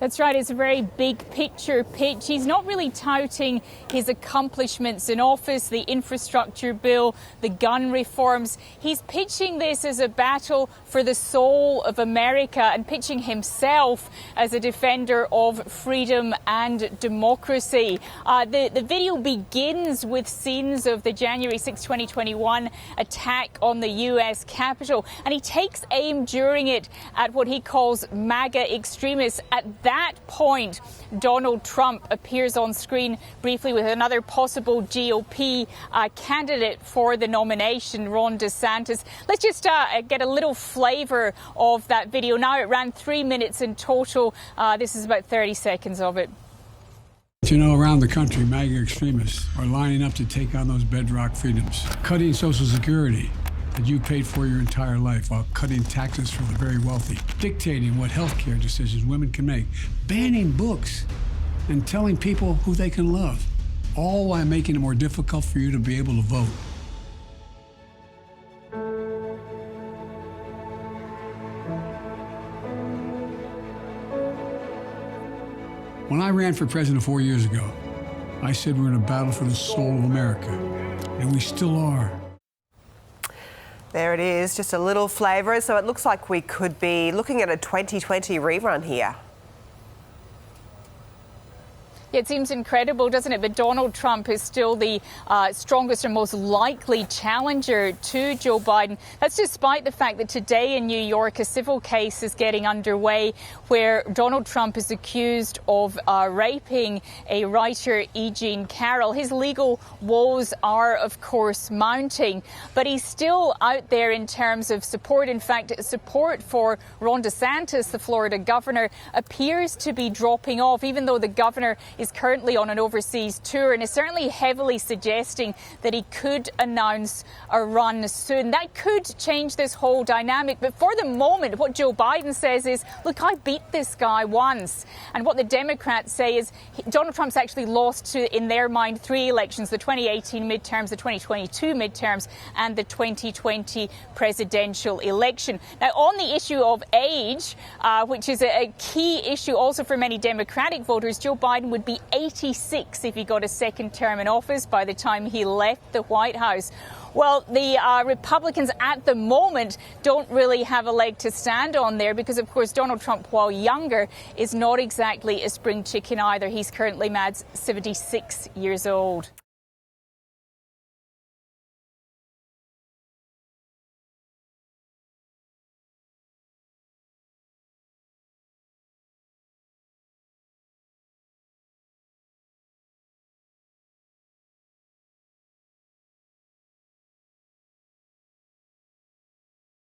That's right, it's a very big picture pitch. He's not really touting his accomplishments in office, the infrastructure bill, the gun reforms. He's pitching this as a battle for the soul of America and pitching himself as a defender of freedom and democracy. The video begins with scenes of the January 6, 2021 attack on the U.S. Capitol, and he takes aim during it at what he calls MAGA extremists. At that point, Donald Trump appears on screen briefly with another possible GOP candidate for the nomination, Ron DeSantis. Let's just get a little flavour of that video. Now it ran 3 minutes in total. This is about 30 seconds of it. You know, around the country, MAGA extremists are lining up to take on those bedrock freedoms, cutting Social Security that you paid for your entire life while cutting taxes for the very wealthy, dictating what health care decisions women can make, banning books, and telling people who they can love, all while making it more difficult for you to be able to vote. When I ran for president 4 years ago, I said we're in a battle for the soul of America, and we still are. There it is, just a little flavour. So it looks like we could be looking at a 2020 rerun here. It seems incredible, doesn't it? But Donald Trump is still the strongest and most likely challenger to Joe Biden. That's despite the fact that today in New York, a civil case is getting underway where Donald Trump is accused of raping a writer, E. Jean Carroll. His legal woes are, of course, mounting, but he's still out there in terms of support. In fact, support for Ron DeSantis, the Florida governor, appears to be dropping off, even though the governor is currently on an overseas tour and is certainly heavily suggesting that he could announce a run soon. That could change this whole dynamic. But for the moment, what Joe Biden says is, look, I beat this guy once. And what the Democrats say is Donald Trump's actually lost to, in their mind, 3 elections, the 2018 midterms, the 2022 midterms, and the 2020 presidential election. Now, on the issue of age, which is a key issue also for many Democratic voters, Joe Biden would be 86 if he got a second term in office by the time he left the White House. Well, the Republicans at the moment don't really have a leg to stand on there because, of course, Donald Trump, while younger, is not exactly a spring chicken either. He's currently 76 years old.